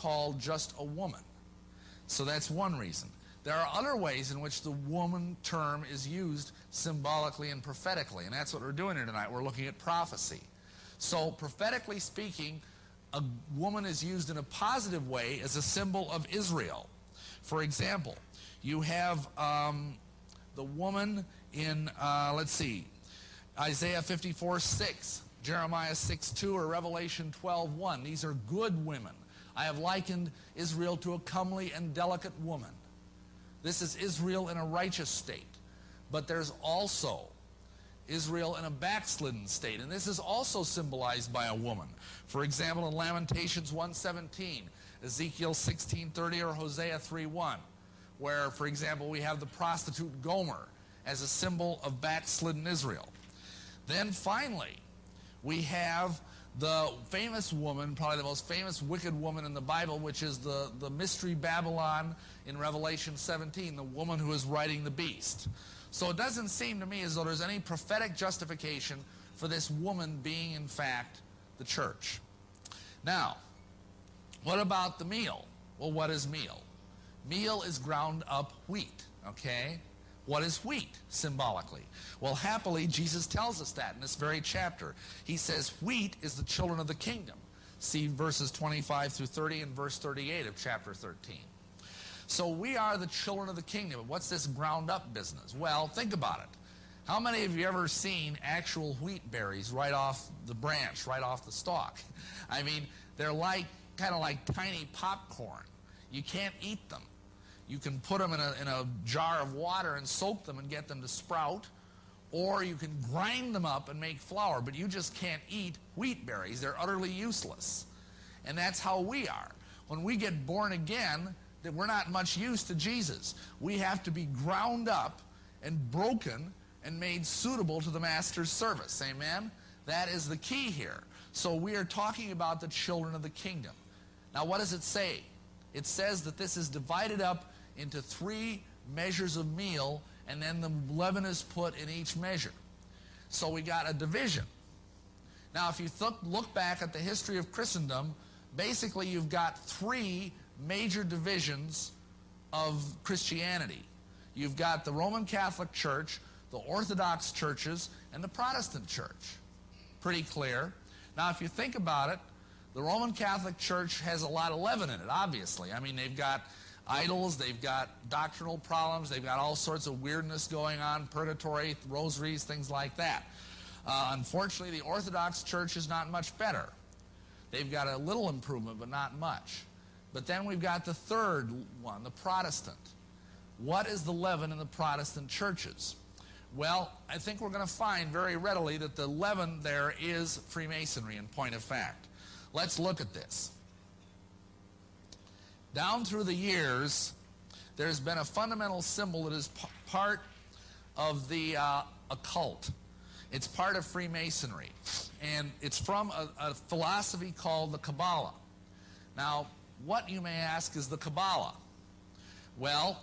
called just a woman. So that's one reason. There are other ways in which the woman term is used symbolically and prophetically, and that's what we're doing here tonight. We're looking at prophecy. So prophetically speaking, a woman is used in a positive way as a symbol of Israel. For example, you have the woman in, let's see, Isaiah 54:6, Jeremiah 6:2, or Revelation 12:1. These are good women. I have likened Israel to a comely and delicate woman. This is Israel in a righteous state. But there's also Israel in a backslidden state, and this is also symbolized by a woman. For example, in Lamentations 1:17, Ezekiel 16:30, or Hosea 3:1, where, for example, we have the prostitute Gomer as a symbol of backslidden Israel. Then finally, we have the famous woman, probably the most famous wicked woman in the Bible, which is the mystery Babylon in Revelation 17, the woman who is riding the beast. So it doesn't seem to me as though there's any prophetic justification for this woman being, in fact, the church. Now, what about the meal? Well, what is meal? Meal is ground up wheat, okay? What is wheat, symbolically? Well, happily, Jesus tells us that in this very chapter. He says wheat is the children of the kingdom. See verses 25 through 30 and verse 38 of chapter 13. So we are the children of the kingdom. What's this ground up business? Well, think about it. How many of you ever seen actual wheat berries right off the branch, right off the stalk? I mean, they're like kind of like tiny popcorn. You can't eat them. You can put them in a jar of water and soak them and get them to sprout, or you can grind them up and make flour, but you just can't eat wheat berries. They're utterly useless. And that's how we are. When we get born again, that we're not much use to Jesus. We have to be ground up and broken and made suitable to the Master's service. Amen? That is the key here. So we are talking about the children of the kingdom. Now, what does it say? It says that this is divided up into 3 measures of meal, and then the leaven is put in each measure. So we got a division. Now, if you look back at the history of Christendom, basically you've got 3 major divisions of Christianity. You've got the Roman Catholic Church, the Orthodox churches, and the Protestant church. Pretty clear. Now, if you think about it, the Roman Catholic Church has a lot of leaven in it, obviously. I mean, they've got idols, they've got doctrinal problems, they've got all sorts of weirdness going on, purgatory, rosaries, things like that. Unfortunately, the Orthodox Church is not much better. They've got a little improvement, but not much. But then we've got the third one, the Protestant. What is the leaven in the Protestant churches? Well, I think we're going to find very readily that the leaven there is Freemasonry, in point of fact. Let's look at this. Down through the years, there's been a fundamental symbol that is part of the occult. It's part of Freemasonry, and it's from a philosophy called the Kabbalah. Now, what, you may ask, is the Kabbalah? Well,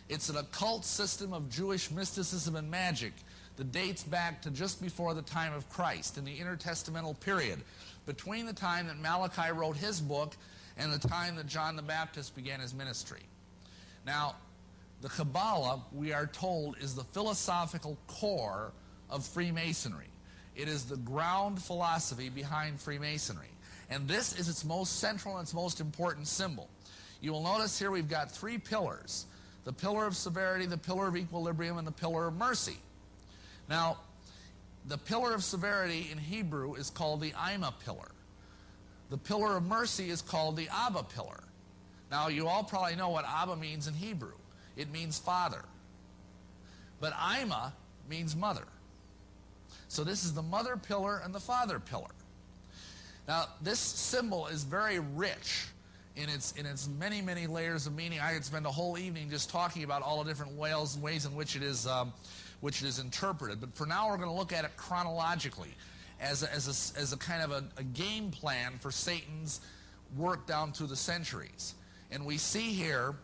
it's an occult system of Jewish mysticism and magic that dates back to just before the time of Christ, in the intertestamental period, between the time that Malachi wrote his book and the time that John the Baptist began his ministry. Now, the Kabbalah, we are told, is the philosophical core of Freemasonry. It is the ground philosophy behind Freemasonry. And this is its most central and its most important symbol. You will notice here we've got 3 pillars: the pillar of severity, the pillar of equilibrium, and the pillar of mercy. Now, the pillar of severity in Hebrew is called the Ima pillar. The pillar of mercy is called the Abba pillar. Now, you all probably know what Abba means in Hebrew. It means father. But Ima means mother. So this is the mother pillar and the father pillar. Now, this symbol is very rich in its many, many layers of meaning. I could spend a whole evening just talking about all the different ways in which it is interpreted. But for now, we're going to look at it chronologically as a kind of a game plan for Satan's work down through the centuries. And we see here,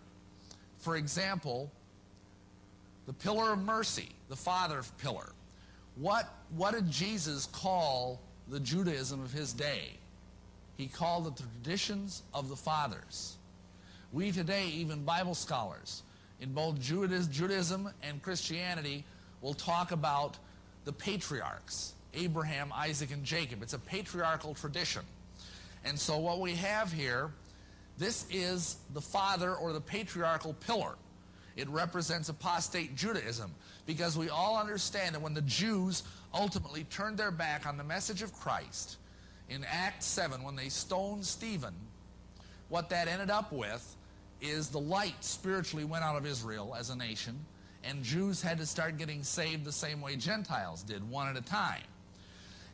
for example, the pillar of mercy, the father pillar. What did Jesus call the Judaism of his day? He called it the traditions of the fathers. We today, even Bible scholars, in both Judaism and Christianity, will talk about the patriarchs, Abraham, Isaac, and Jacob. It's a patriarchal tradition. And so what we have here, this is the father or the patriarchal pillar. It represents apostate Judaism, because we all understand that when the Jews ultimately turned their back on the message of Christ, in Acts 7, when they stoned Stephen, what that ended up with is the light spiritually went out of Israel as a nation, and Jews had to start getting saved the same way Gentiles did, one at a time.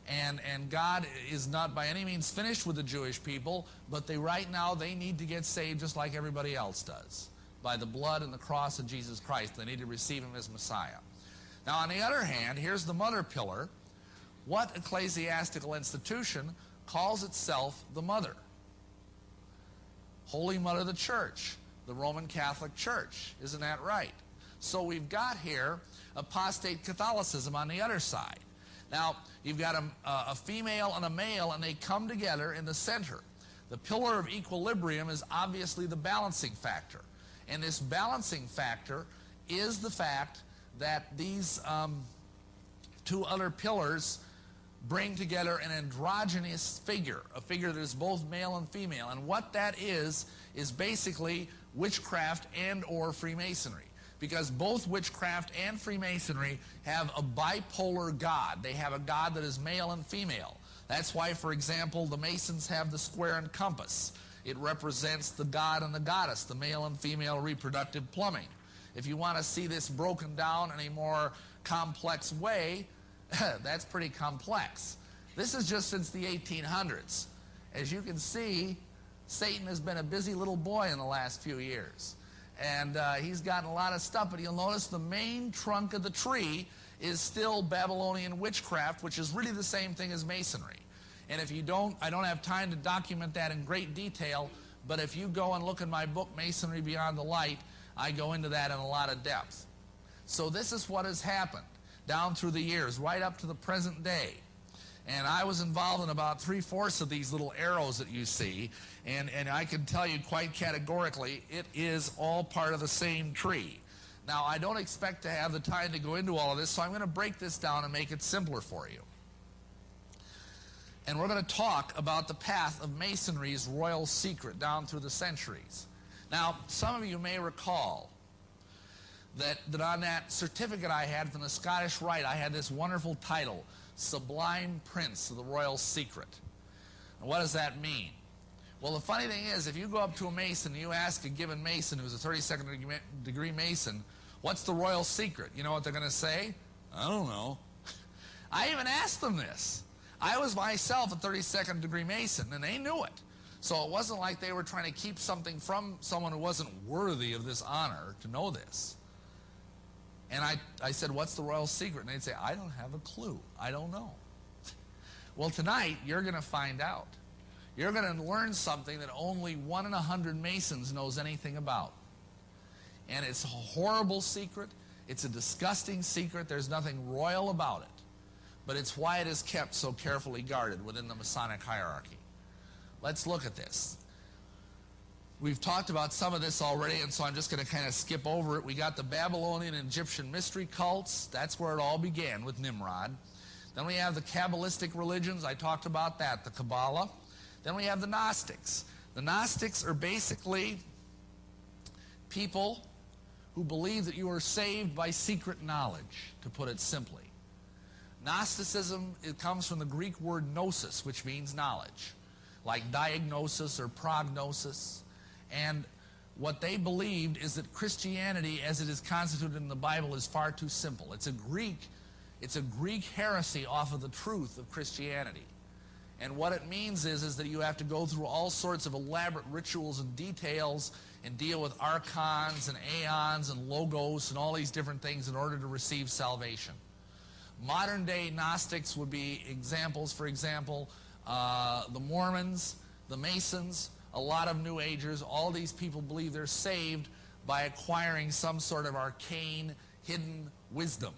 And God is not by any means finished with the Jewish people, but right now they need to get saved just like everybody else does, by the blood and the cross of Jesus Christ. They need to receive him as Messiah. Now, on the other hand, here's the mother pillar. What ecclesiastical institution calls itself the mother? Holy Mother of the Church, the Roman Catholic Church. Isn't that right? So we've got here apostate Catholicism on the other side. Now, you've got a female and a male, and they come together in the center. The pillar of equilibrium is obviously the balancing factor. And this balancing factor is the fact that these two other pillars bring together an androgynous figure, a figure that is both male and female. And what that is basically witchcraft and or Freemasonry. Because both witchcraft and Freemasonry have a bipolar god. They have a god that is male and female. That's why, for example, the Masons have the square and compass. It represents the god and the goddess, the male and female reproductive plumbing. If you want to see this broken down in a more complex way, that's pretty complex. This is just since the 1800s. As you can see, Satan has been a busy little boy in the last few years. And he's gotten a lot of stuff, but you'll notice the main trunk of the tree is still Babylonian witchcraft, which is really the same thing as Masonry. And if you don't, I don't have time to document that in great detail, but if you go and look in my book, Masonry Beyond the Light, I go into that in a lot of depth. So this is what has happened down through the years, right up to the present day. And I was involved in about 3/4 of these little arrows that you see, and I can tell you quite categorically, it is all part of the same tree. Now, I don't expect to have the time to go into all of this, so I'm going to break this down and make it simpler for you. And we're going to talk about the path of Masonry's royal secret down through the centuries. Now, some of you may recall that on that certificate I had from the Scottish Rite, I had this wonderful title, Sublime Prince of the Royal Secret. And what does that mean? Well, the funny thing is, if you go up to a Mason and you ask a given Mason who's a 32nd degree Mason, what's the royal secret? You know what they're going to say? I don't know. I even asked them this. I was myself a 32nd degree Mason, and they knew it. So it wasn't like they were trying to keep something from someone who wasn't worthy of this honor to know this. And I said, what's the royal secret? And they'd say, I don't have a clue. I don't know. Well, tonight, you're going to find out. You're going to learn something that only 1 in 100 Masons knows anything about. And it's a horrible secret. It's a disgusting secret. There's nothing royal about it. But it's why it is kept so carefully guarded within the Masonic hierarchy. Let's look at this. We've talked about some of this already, and so I'm just going to kind of skip over it. We got the Babylonian and Egyptian mystery cults. That's where it all began with Nimrod. Then we have the Kabbalistic religions. I talked about that, the Kabbalah. Then we have the Gnostics. The Gnostics are basically people who believe that you are saved by secret knowledge, to put it simply. Gnosticism, it comes from the Greek word gnosis, which means knowledge, like diagnosis or prognosis. And what they believed is that Christianity, as it is constituted in the Bible, is far too simple. It's a Greek heresy off of the truth of Christianity. And what it means is that you have to go through all sorts of elaborate rituals and details and deal with archons and aeons and logos and all these different things in order to receive salvation. Modern day Gnostics would be examples, for example, the Mormons, the Masons, a lot of New Agers. All these people believe they're saved by acquiring some sort of arcane, hidden wisdom.